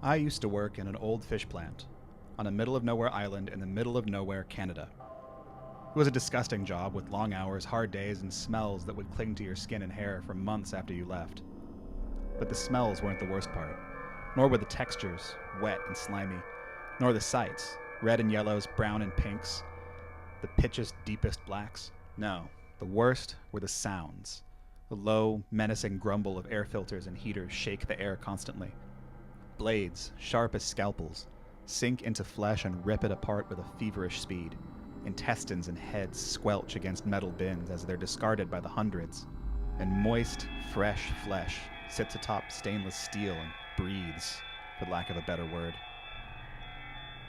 I used to work in an old fish plant on a middle-of-nowhere island in the middle of nowhere, Canada. It was a disgusting job with long hours, hard days, and smells that would cling to your skin and hair for months after you left. But the smells weren't the worst part, nor were the textures, wet and slimy, nor the sights, red and yellows, brown and pinks, the pitchest, deepest blacks. No, the worst were the sounds. The low, menacing grumble of air filters and heaters shake the air constantly. Blades, sharp as scalpels, sink into flesh and rip it apart with a feverish speed. Intestines and heads squelch against metal bins as they're discarded by the hundreds. And moist, fresh flesh sits atop stainless steel and breathes, for lack of a better word.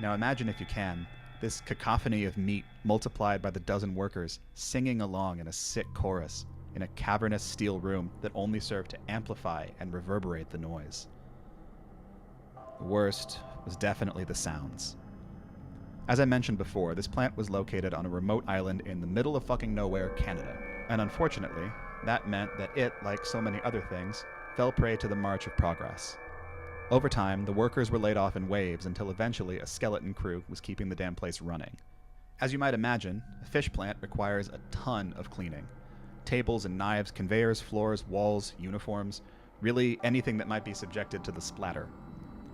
Now imagine, if you can, this cacophony of meat multiplied by the dozen workers singing along in a sick chorus in a cavernous steel room that only served to amplify and reverberate the noise. The worst was definitely the sounds. As I mentioned before, this plant was located on a remote island in the middle of fucking nowhere, Canada. And unfortunately, that meant that it, like so many other things, fell prey to the march of progress. Over time, the workers were laid off in waves until eventually a skeleton crew was keeping the damn place running. As you might imagine, a fish plant requires a ton of cleaning. Tables and knives, conveyors, floors, walls, uniforms, really anything that might be subjected to the splatter.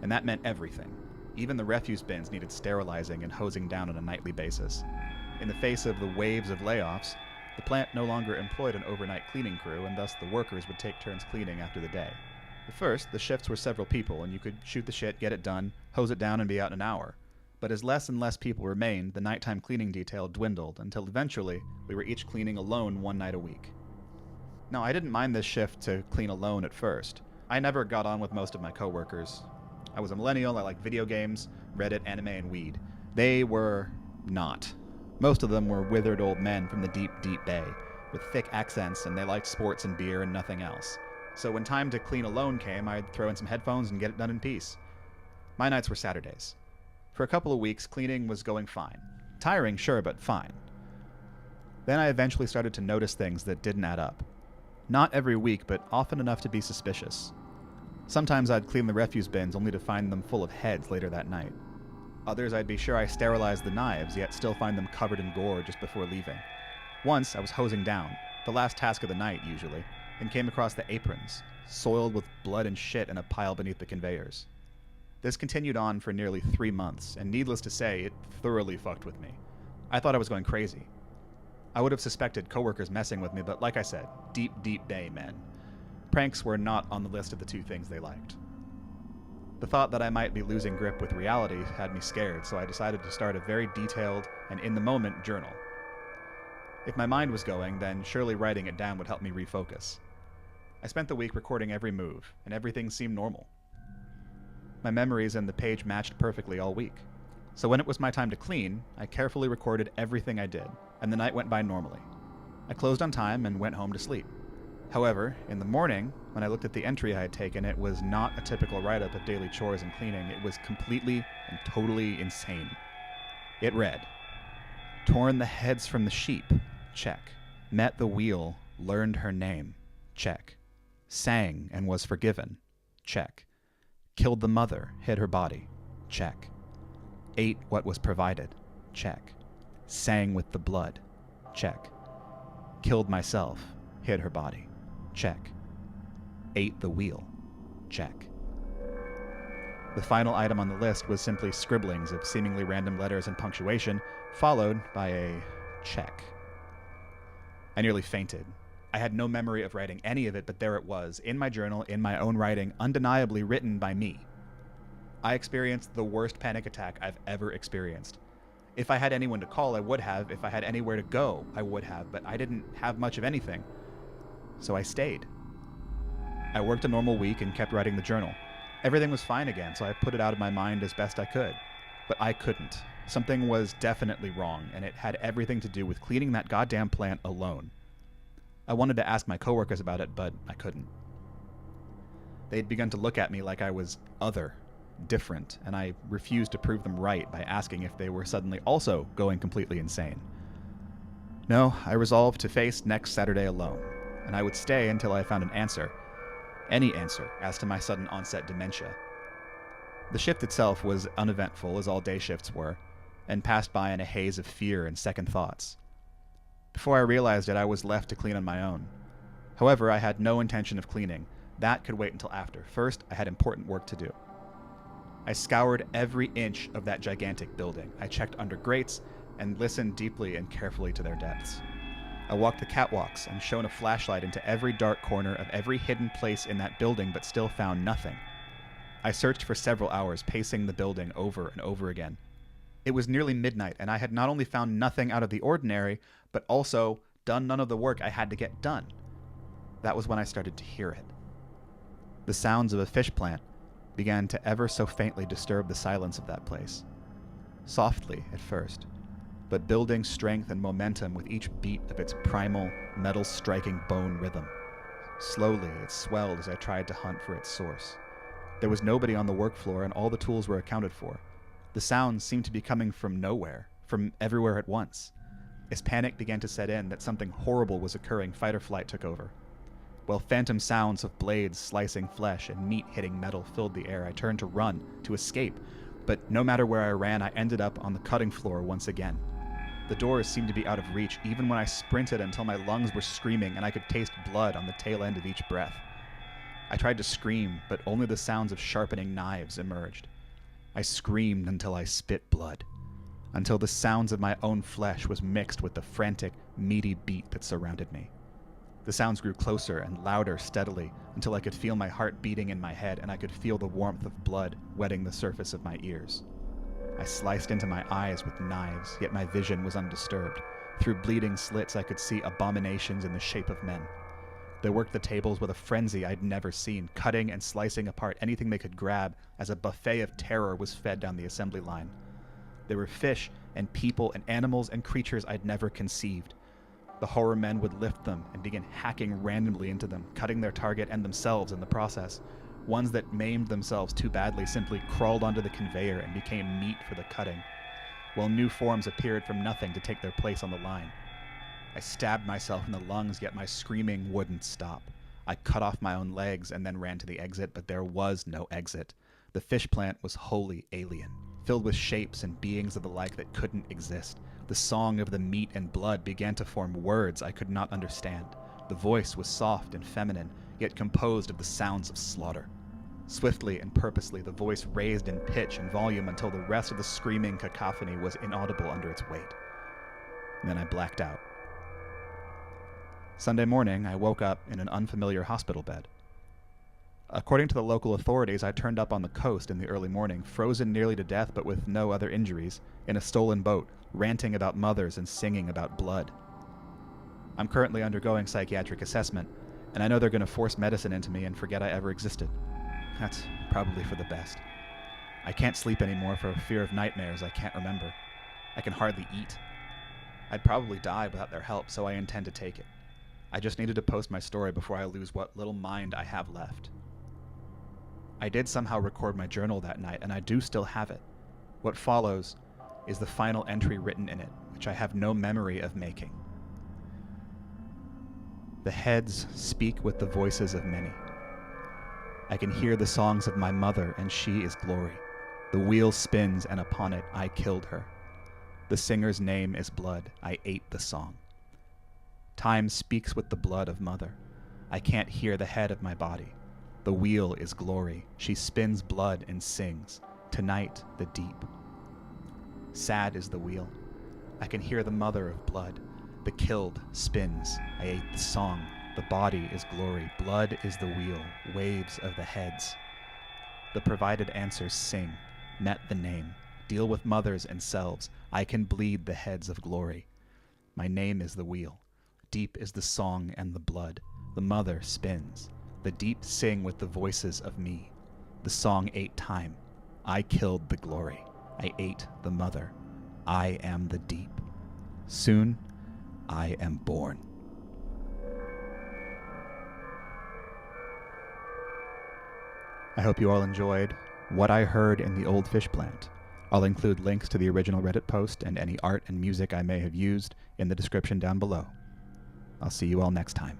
And that meant everything. Even the refuse bins needed sterilizing and hosing down on a nightly basis. In the face of the waves of layoffs, the plant no longer employed an overnight cleaning crew, and thus the workers would take turns cleaning after the day. At first, the shifts were several people, and you could shoot the shit, get it done, hose it down, and be out in an hour. But as less and less people remained, the nighttime cleaning detail dwindled, until eventually we were each cleaning alone one night a week. Now, I didn't mind this shift to clean alone at first. I never got on with most of my coworkers. I was a millennial, I liked video games, Reddit, anime, and weed. They were not. Most of them were withered old men from the deep, deep bay, with thick accents, and they liked sports and beer and nothing else. So when time to clean alone came, I'd throw in some headphones and get it done in peace. My nights were Saturdays. For a couple of weeks, cleaning was going fine. Tiring, sure, but fine. Then I eventually started to notice things that didn't add up. Not every week, but often enough to be suspicious. Sometimes I'd clean the refuse bins only to find them full of heads later that night. Others I'd be sure I sterilized the knives, yet still find them covered in gore just before leaving. Once I was hosing down, the last task of the night usually, and came across the aprons, soiled with blood and shit in a pile beneath the conveyors. This continued on for nearly 3 months, and needless to say, it thoroughly fucked with me. I thought I was going crazy. I would have suspected coworkers messing with me, but like I said, deep, deep bay men. Pranks were not on the list of the 2 things they liked. The thought that I might be losing grip with reality had me scared, so I decided to start a very detailed and in-the-moment journal. If my mind was going, then surely writing it down would help me refocus. I spent the week recording every move, and everything seemed normal. My memories and the page matched perfectly all week. So when it was my time to clean, I carefully recorded everything I did, and the night went by normally. I closed on time and went home to sleep. However, in the morning, when I looked at the entry I had taken, it was not a typical write-up of daily chores and cleaning. It was completely and totally insane. It read, "Torn the heads from the sheep, check. Met the wheel, learned her name, check. Sang and was forgiven, check. Killed the mother, hid her body, check. Ate what was provided, check. Sang with the blood, check. Killed myself, hid her body, check. Ate the wheel, check." The final item on the list was simply scribblings of seemingly random letters and punctuation, followed by a check. I nearly fainted. I had no memory of writing any of it, but there it was, in my journal, in my own writing, undeniably written by me. I experienced the worst panic attack I've ever experienced. If I had anyone to call, I would have. If I had anywhere to go, I would have, but I didn't have much of anything. So I stayed. I worked a normal week and kept writing the journal. Everything was fine again, so I put it out of my mind as best I could. But I couldn't. Something was definitely wrong, and it had everything to do with cleaning that goddamn plant alone. I wanted to ask my coworkers about it, but I couldn't. They'd begun to look at me like I was other, different, and I refused to prove them right by asking if they were suddenly also going completely insane. No, I resolved to face next Saturday alone, and I would stay until I found an answer, any answer, as to my sudden onset dementia. The shift itself was uneventful, as all day shifts were, and passed by in a haze of fear and second thoughts. Before I realized it, I was left to clean on my own. However, I had no intention of cleaning. That could wait until after. First, I had important work to do. I scoured every inch of that gigantic building. I checked under grates and listened deeply and carefully to their depths. I walked the catwalks and shone a flashlight into every dark corner of every hidden place in that building, but still found nothing. I searched for several hours, pacing the building over and over again. It was nearly midnight, and I had not only found nothing out of the ordinary, but also done none of the work I had to get done. That was when I started to hear it. The sounds of a fish plant began to ever so faintly disturb the silence of that place. Softly at first, but building strength and momentum with each beat of its primal, metal-striking bone rhythm. Slowly, it swelled as I tried to hunt for its source. There was nobody on the work floor, and all the tools were accounted for. The sounds seemed to be coming from nowhere, from everywhere at once. As panic began to set in that something horrible was occurring, fight or flight took over. While phantom sounds of blades slicing flesh and meat hitting metal filled the air, I turned to run, to escape. But no matter where I ran, I ended up on the cutting floor once again. The doors seemed to be out of reach, even when I sprinted until my lungs were screaming and I could taste blood on the tail end of each breath. I tried to scream, but only the sounds of sharpening knives emerged. I screamed until I spit blood, until the sounds of my own flesh was mixed with the frantic, meaty beat that surrounded me. The sounds grew closer and louder steadily until I could feel my heart beating in my head and I could feel the warmth of blood wetting the surface of my ears. I sliced into my eyes with knives, yet my vision was undisturbed. Through bleeding slits I could see abominations in the shape of men. They worked the tables with a frenzy I'd never seen, cutting and slicing apart anything they could grab as a buffet of terror was fed down the assembly line. There were fish and people and animals and creatures I'd never conceived. The horror men would lift them and begin hacking randomly into them, cutting their target and themselves in the process. Ones that maimed themselves too badly simply crawled onto the conveyor and became meat for the cutting, while new forms appeared from nothing to take their place on the line. I stabbed myself in the lungs, yet my screaming wouldn't stop. I cut off my own legs and then ran to the exit, but there was no exit. The fish plant was wholly alien, filled with shapes and beings of the like that couldn't exist. The song of the meat and blood began to form words I could not understand. The voice was soft and feminine, yet composed of the sounds of slaughter. Swiftly and purposely, the voice raised in pitch and volume until the rest of the screaming cacophony was inaudible under its weight. And then I blacked out. Sunday morning, I woke up in an unfamiliar hospital bed. According to the local authorities, I turned up on the coast in the early morning, frozen nearly to death but with no other injuries, in a stolen boat, ranting about mothers and singing about blood. I'm currently undergoing psychiatric assessment, and I know they're going to force medicine into me and forget I ever existed. That's probably for the best. I can't sleep anymore for fear of nightmares I can't remember. I can hardly eat. I'd probably die without their help, so I intend to take it. I just needed to post my story before I lose what little mind I have left. I did somehow record my journal that night, and I do still have it. What follows is the final entry written in it, which I have no memory of making. The heads speak with the voices of many. I can hear the songs of my mother, and she is glory. The wheel spins, and upon it I killed her. The singer's name is blood. I ate the song. Time speaks with the blood of mother. I can't hear the head of my body. The wheel is glory. She spins blood and sings. Tonight, the deep. Sad is the wheel. I can hear the mother of blood. The killed spins. I ate the song. The body is glory. Blood is the wheel. Waves of the heads. The provided answers sing. Met the name. Deal with mothers and selves. I can bleed the heads of glory. My name is the wheel. Deep is the song and the blood. The mother spins. The deep sing with the voices of me. The song ate time. I killed the glory. I ate the mother. I am the deep. Soon, I am born. I hope you all enjoyed What I Heard in the Old Fish Plant. I'll include links to the original Reddit post and any art and music I may have used in the description down below. I'll see you all next time.